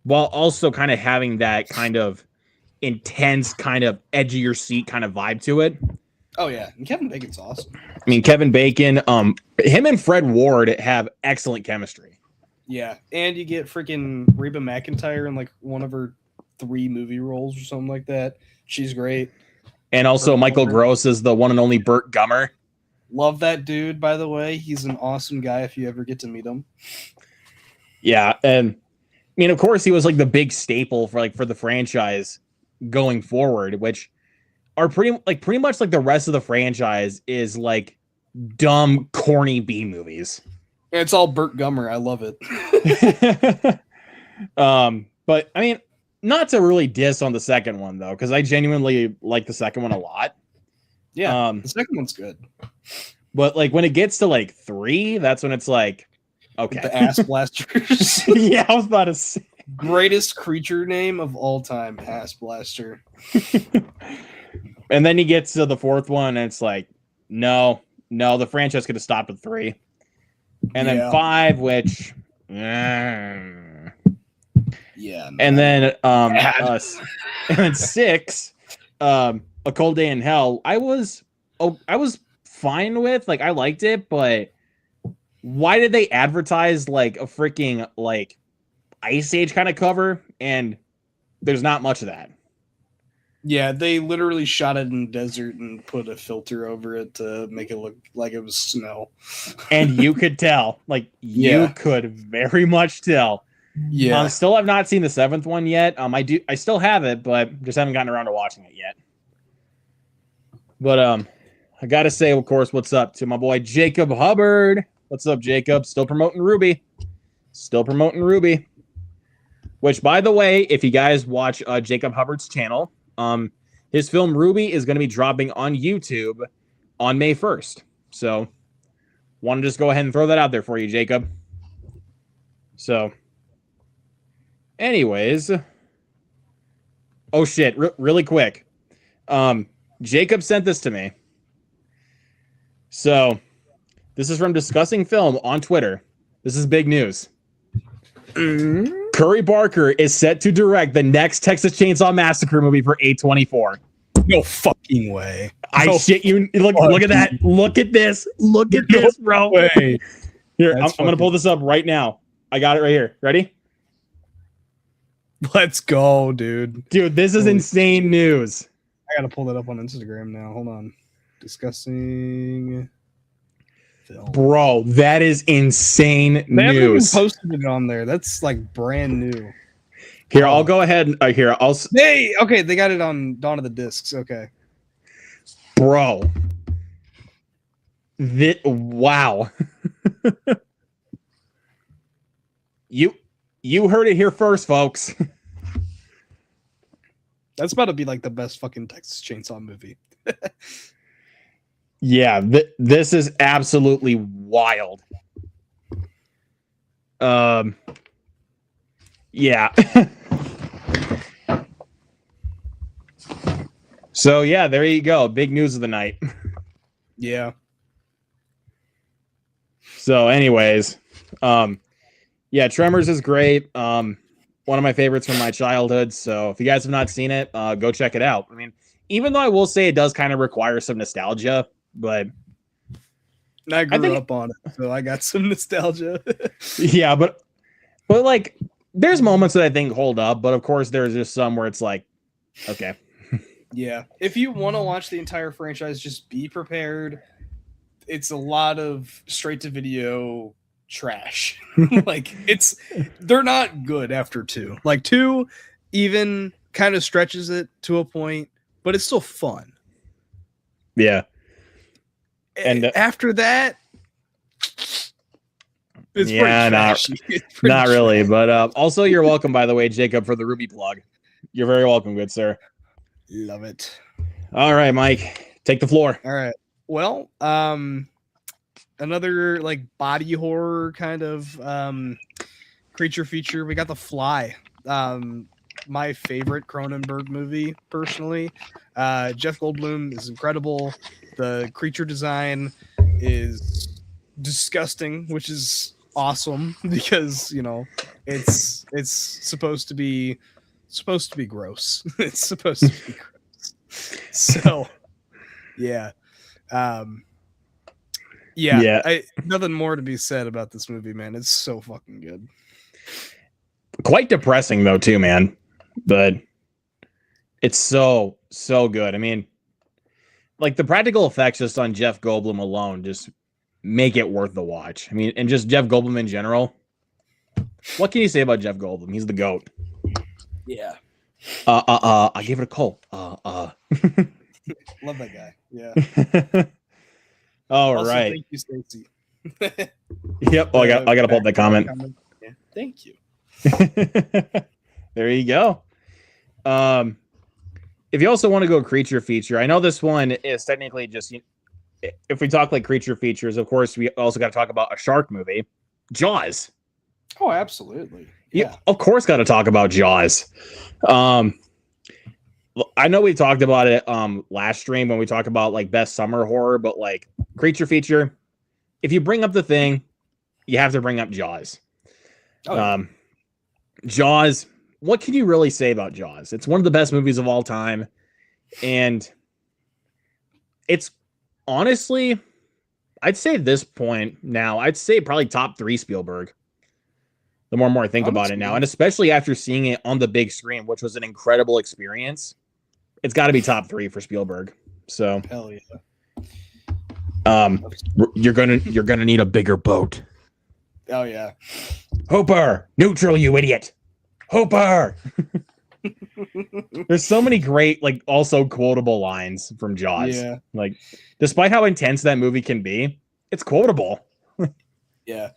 while also kind of having that kind of intense, kind of edge of your seat kind of vibe to it. Oh yeah, and Kevin Bacon's awesome. I mean, Kevin Bacon, him and Fred Ward have excellent chemistry. Yeah, and you get freaking Reba McEntire in like one of her 3 movie roles or something like that. She's great. And also Burt Michael Gummer. Gross is the one and only Burt Gummer. Love that dude, by the way. He's an awesome guy if you ever get to meet him. Yeah, and I mean, of course, he was like the big staple for the franchise going forward, which are pretty much like the rest of the franchise is like dumb, corny B movies. It's all Burt Gummer. I love it. But I mean, not to really diss on the second one though, because I genuinely like the second one a lot. Yeah, the second one's good. But like when it gets to like 3, that's when it's like, okay, The Ass Blasters. Yeah, I was about to say. Greatest creature name of all time, Ass Blaster. And then he gets to the 4th one, and it's like, no, the franchise could have stopped at 3. And then 5, which, yeah, and then and then 6, A Cold Day in Hell. I was fine with, like, I liked it, but why did they advertise like a freaking like Ice Age kind of cover? And there's not much of that. Yeah, they literally shot it in the desert and put a filter over it to make it look like it was snow. And you could tell, like, you could very much tell. Yeah. Still have not seen the 7th one yet. I still have it, but just haven't gotten around to watching it yet. But I gotta say, of course, what's up to my boy Jacob Hubbard. What's up, Jacob? Still promoting Ruby. Which, by the way, if you guys watch Jacob Hubbard's channel, his film Ruby is going to be dropping on YouTube on May 1st. So, want to just go ahead and throw that out there for you, Jacob. So, anyways, oh shit, really quick. Jacob sent this to me. So, this is from Discussing Film on Twitter. This is big news. Curry Barker is set to direct the next Texas Chainsaw Massacre movie for A24. No fucking way. I shit you. Look at that. Look at this. Look at this, bro. Way. Here, I'm going to pull this up right now. I got it right here. Ready? Let's go, dude. Dude, this is insane news. I got to pull that up on Instagram now. Hold on. Discussing film. Bro, that is insane they news. Haven't even posted it on there. That's like brand new. Here, I'll go ahead. Hey, okay, they got it on Dawn of the Discs. Okay. Bro. Wow. You heard it here first, folks. That's about to be like the best fucking Texas Chainsaw movie. Yeah, this is absolutely wild. Yeah. So yeah, there you go. Big news of the night. Yeah. So anyways, yeah, Tremors is great. One of my favorites from my childhood. So if you guys have not seen it, go check it out. I mean, even though I will say it does kind of require some nostalgia, but I grew up on it, so I got some nostalgia. Yeah, but like there's moments that I think hold up, but of course there's just some where it's like, okay. Yeah. If you want to watch the entire franchise, just be prepared. It's a lot of straight to video trash. Like they're not good after 2. Like 2 even kind of stretches it to a point, but it's still fun. Yeah. And after that, it's not really. But also, you're welcome, by the way, Jacob, for the Ruby plug. You're very welcome, good sir. Love it. All right, Mike, take the floor. All right. Well, another like body horror kind of creature feature. We got The Fly. My favorite Cronenberg movie, personally. Jeff Goldblum is incredible. The creature design is disgusting, which is awesome because it's supposed to be gross. It's supposed to be gross. So yeah. Nothing more to be said about this movie, man. It's so fucking good. Quite depressing though, too, man. But it's so good. I mean, like the practical effects just on Jeff Goldblum alone just make it worth the watch. I mean, and just Jeff Goldblum in general. What can you say about Jeff Goldblum? He's the GOAT. Yeah. I gave it a call. Love that guy. Yeah. All also, right. Thank you, Stacy. Yep. Oh, I got to pull up that comment. Yeah. Thank you. There you go. If you also want to go creature feature, I know this one is technically just, if we talk like creature features, of course, we also got to talk about a shark movie, Jaws. Oh, absolutely. Yeah. Of course, got to talk about Jaws. I know we talked about it last stream when we talked about like best summer horror, but like creature feature, if you bring up The Thing, you have to bring up Jaws. Jaws, what can you really say about Jaws? It's one of the best movies of all time. And it's honestly, I'd say at this point now, I'd say probably top 3 Spielberg. The more and more I think about it now, and especially after seeing it on the big screen, which was an incredible experience, it's got to be top 3 for Spielberg. So, hell yeah. You're gonna need a bigger boat. Oh yeah. Hooper, neutral, you idiot. Hooper. There's so many great, like, also quotable lines from Jaws. Yeah. Like, despite how intense that movie can be, it's quotable. Yeah.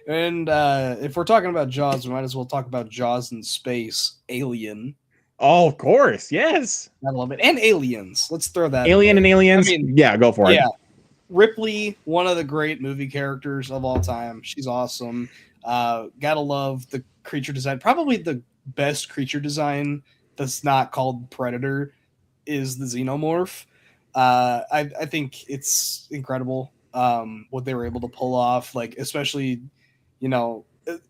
And if we're talking about Jaws, we might as well talk about Jaws in space, Alien. Oh, of course. Yes. I love it. And Aliens. Let's throw that Alien in and there. Aliens. I mean, Yeah, go for it. yeah. Ripley, one of the great movie characters of all time. She's awesome. Gotta love the creature design. Probably the best creature design that's not called Predator is the Xenomorph. I think it's incredible what they were able to pull off. Like, especially, you know,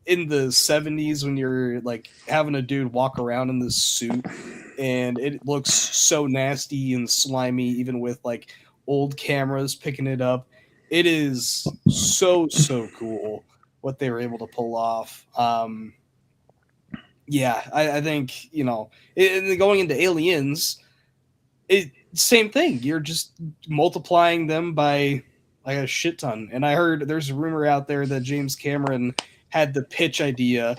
in the 70s when you're like having a dude walk around in this suit and it looks so nasty and slimy, even with like old cameras picking it up. It is so cool what they were able to pull off. Yeah, I think, you know, going into Aliens, same thing. You're just multiplying them by like a shit ton. And I heard there's a rumor out there that James Cameron had the pitch idea,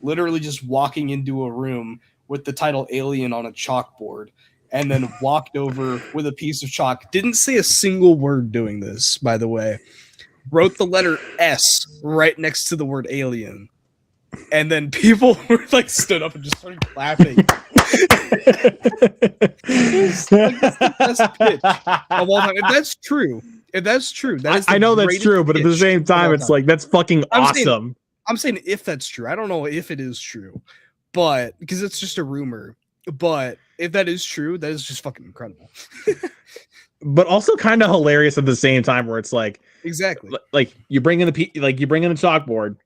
literally just walking into a room with the title Alien on a chalkboard, and then walked over with a piece of chalk. Didn't say a single word doing this, by the way. Wrote the letter S right next to the word alien. And then people were like stood up and just started clapping. It's like, that's the best pitch of all time. If that's true, that is I know that's true, but at the same time, it's like that's fucking awesome. I'm saying if that's true. I don't know if it is true, but because it's just a rumor. But if that is true, that is just fucking incredible. But also kind of hilarious at the same time, where it's like exactly like you bring in the chalkboard.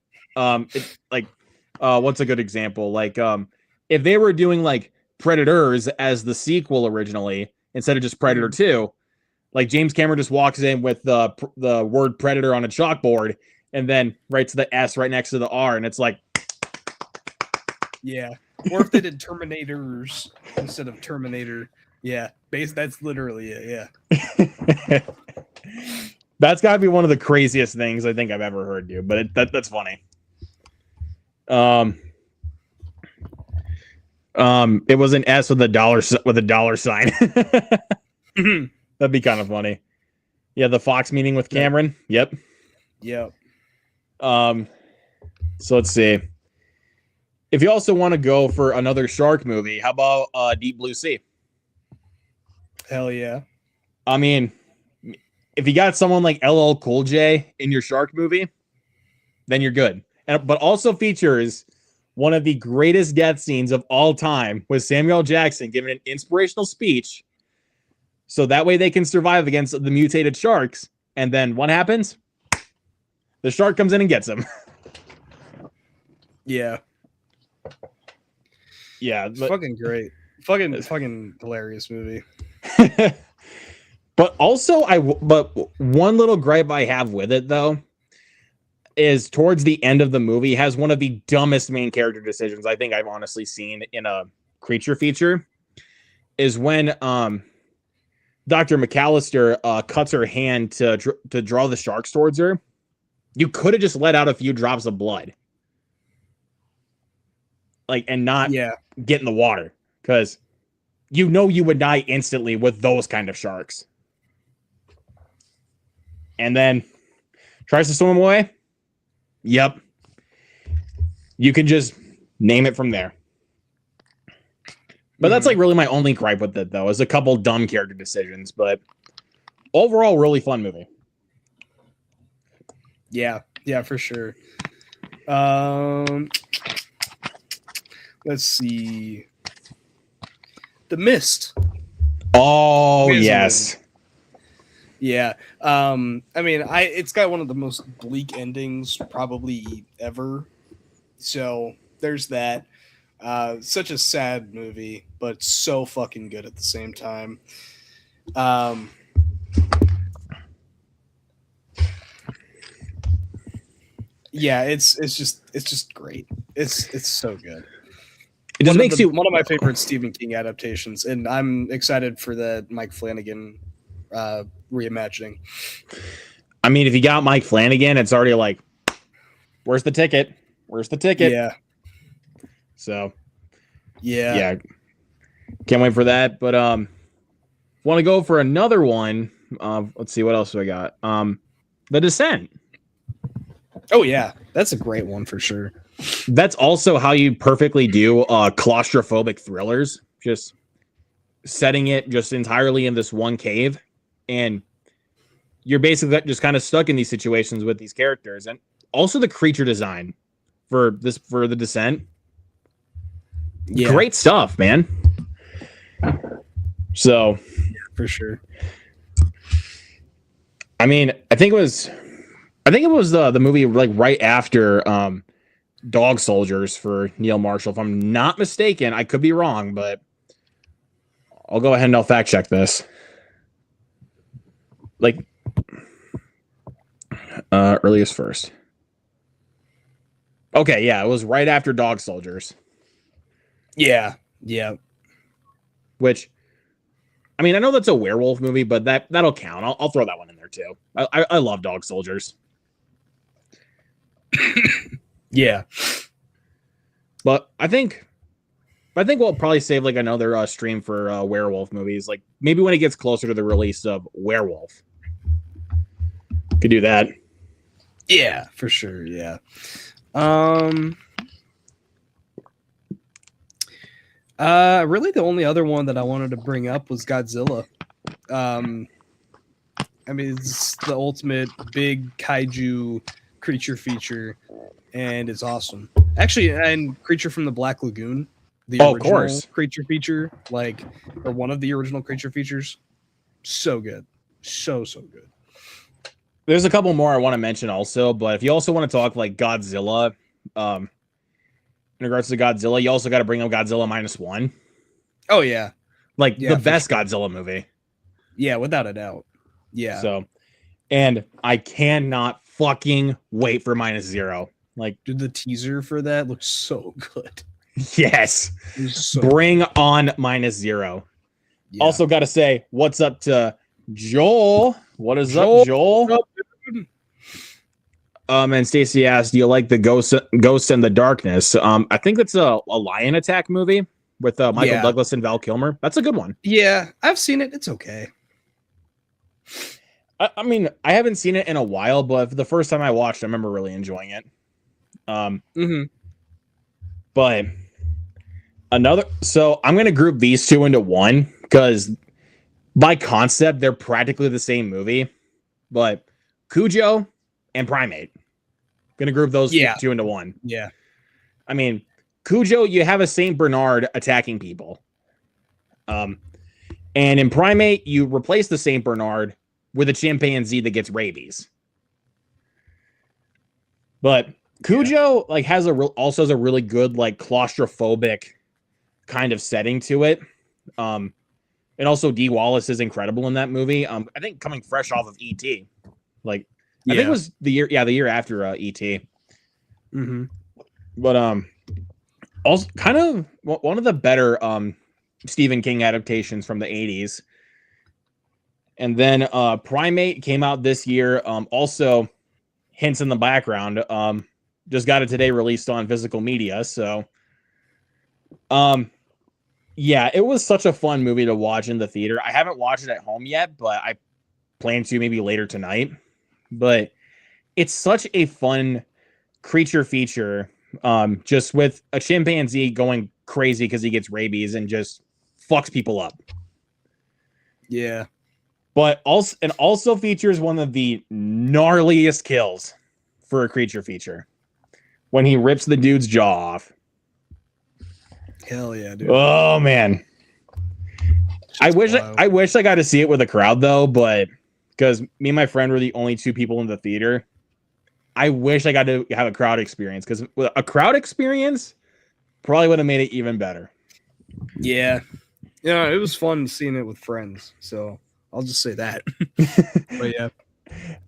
What's a good example? Like if they were doing like Predators as the sequel originally instead of just Predator 2, like James Cameron just walks in with the word Predator on a chalkboard and then writes the S right next to the R, and it's like, yeah. Or if they did Terminators instead of Terminator, yeah, that's literally it. Yeah, that's got to be one of the craziest things I think I've ever heard, dude. But that's funny. It was an S with a dollar sign. That'd be kind of funny. Yeah, the Fox meeting with Cameron. Yep. So let's see. If you also want to go for another shark movie, how about Deep Blue Sea? Hell yeah. I mean, if you got someone like LL Cool J in your shark movie, then you're good. But also features one of the greatest death scenes of all time with Samuel Jackson giving an inspirational speech. So that way they can survive against the mutated sharks. And then what happens? The shark comes in and gets him. Yeah. Yeah. But, fucking great. Fucking hilarious movie. But also, but one little gripe I have with it, though, is towards the end of the movie has one of the dumbest main character decisions I think I've honestly seen in a creature feature. Is when Dr. McAllister cuts her hand to draw the sharks towards her. You could have just let out a few drops of blood, like, and not get in the water, because you know you would die instantly with those kind of sharks. And then tries to swim away. Yep. You can just name it from there. But that's like really my only gripe with it, though, is a couple dumb character decisions. But overall, really fun movie. Yeah, for sure. Let's see. The Mist. Oh, yes. Yeah. I mean, it's got one of the most bleak endings probably ever. So there's that. Such a sad movie, but so fucking good at the same time. Yeah, it's just great. It's so good. It just makes you one of my favorite Stephen King adaptations, and I'm excited for the Mike Flanagan reimagining. I mean, if you got Mike Flanagan, it's already like, where's the ticket? Yeah. So, yeah. Can't wait for that. But want to go for another one? Let's see, what else do I got? The Descent. Oh yeah, that's a great one for sure. That's also how you perfectly do claustrophobic thrillers. Just setting it just entirely in this one cave, and you're basically just kind of stuck in these situations with these characters. And also the creature design for the Descent. Yeah. Great stuff, man. So, for sure. I mean, I think it was the movie like right after Dog Soldiers for Neil Marshall, if I'm not mistaken. I could be wrong, but I'll go ahead and I'll fact check this. Like earliest first. Okay, yeah, it was right after Dog Soldiers. Yeah. Which, I mean, I know that's a werewolf movie, but that'll count. I'll throw that one in there too. I love Dog Soldiers. Yeah, but I think we'll probably save like another stream for werewolf movies. Like maybe when it gets closer to the release of Werewolf, could do that. Yeah, for sure. Yeah. Really the only other one that I wanted to bring up was Godzilla. I mean, it's the ultimate big kaiju creature feature, and it's awesome. Actually, and Creature from the Black Lagoon, the original creature feature, or one of the original creature features, so good. So good. There's a couple more I want to mention also, but if you also want to talk like Godzilla, in regards to Godzilla, you also got to bring up Godzilla -1. Oh yeah, the best Godzilla movie. Yeah, without a doubt. Yeah. So, and I cannot fucking wait for -0. Like, dude, the teaser for that looks so good. Yes, bring on -0. Yeah. Also, got to say, what's up to Joel? What is up, Joel? And Stacy asked, "Do you like the Ghost in the Darkness?" I think it's a lion attack movie with Michael Douglas and Val Kilmer. That's a good one. Yeah, I've seen it. It's okay. I mean, I haven't seen it in a while, but the first time I watched, I remember really enjoying it. But so I'm gonna group these two into one because by concept they're practically the same movie, but Cujo and Primate. Gonna group those two into one. Yeah. I mean, Cujo, you have a Saint Bernard attacking people. And in Primate, you replace the Saint Bernard with a chimpanzee that gets rabies. But Cujo also has a really good like claustrophobic kind of setting to it. And also Dee Wallace is incredible in that movie. I think coming fresh off of E.T. I think it was the year after E.T. But also kind of one of the better Stephen King adaptations from the 80s. And then Primate came out this year. Also, hints in the background. Just got it today, released on physical media. So, yeah, it was such a fun movie to watch in the theater. I haven't watched it at home yet, but I plan to maybe later tonight. But it's such a fun creature feature, just with a chimpanzee going crazy because he gets rabies and just fucks people up. Yeah. But also features one of the gnarliest kills for a creature feature when he rips the dude's jaw off. Hell yeah, dude. Oh man. I wish I got to see it with a crowd though, but because me and my friend were the only two people in the theater. I wish I got to have a crowd experience because a crowd experience probably would have made it even better. Yeah. Yeah, it was fun seeing it with friends. So I'll just say that. But yeah.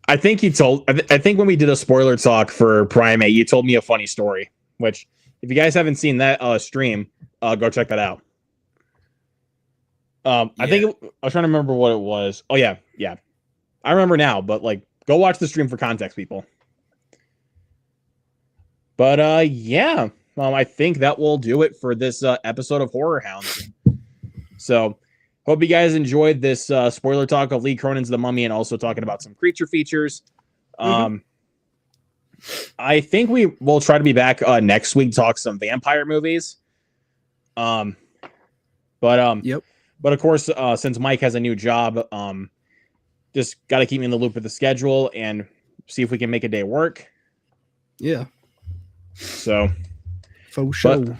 I think when we did a spoiler talk for Primate, you told me a funny story, which if you guys haven't seen that stream, go check that out. I think I was trying to remember what it was. Oh yeah. I remember now, but go watch the stream for context, people. But yeah, I think that will do it for this episode of Horror Hounds. So hope you guys enjoyed this spoiler talk of Lee Cronin's The Mummy and also talking about some creature features. I think we will try to be back next week to talk some vampire movies. Yep. But of course, since Mike has a new job, just got to keep me in the loop with the schedule and see if we can make a day work. Yeah. So, for sure.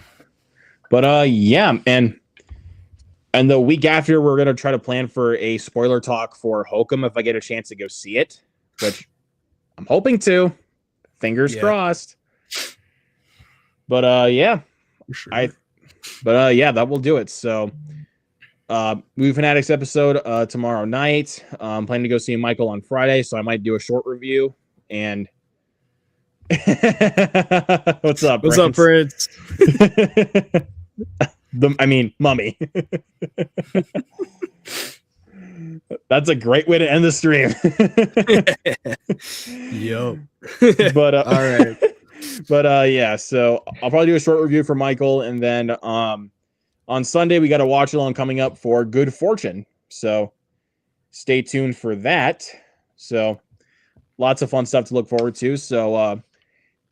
But yeah, and the week after, we're gonna try to plan for a spoiler talk for Hokum if I get a chance to go see it, which I'm hoping to. Fingers crossed. But yeah, sure. Yeah, that will do it. So, Movie Fanatics episode tomorrow night. I'm planning to go see Michael on Friday, so I might do a short review. And what's up, Prince? Mummy. That's a great way to end the stream. Yup. But all right. But yeah, so I'll probably do a short review for Michael, and then on Sunday we got a watch along coming up for Good Fortune. So stay tuned for that. So lots of fun stuff to look forward to. So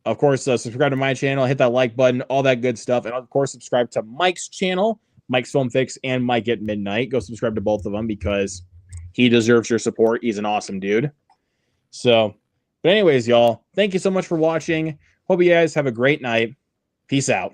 of course, subscribe to my channel, hit that like button, all that good stuff, and of course subscribe to Mike's channel, Mike's Film Fix, and Mike at Midnight. Go subscribe to both of them because he deserves your support. He's an awesome dude. So, but anyways, y'all, thank you so much for watching. Hope you guys have a great night. Peace out.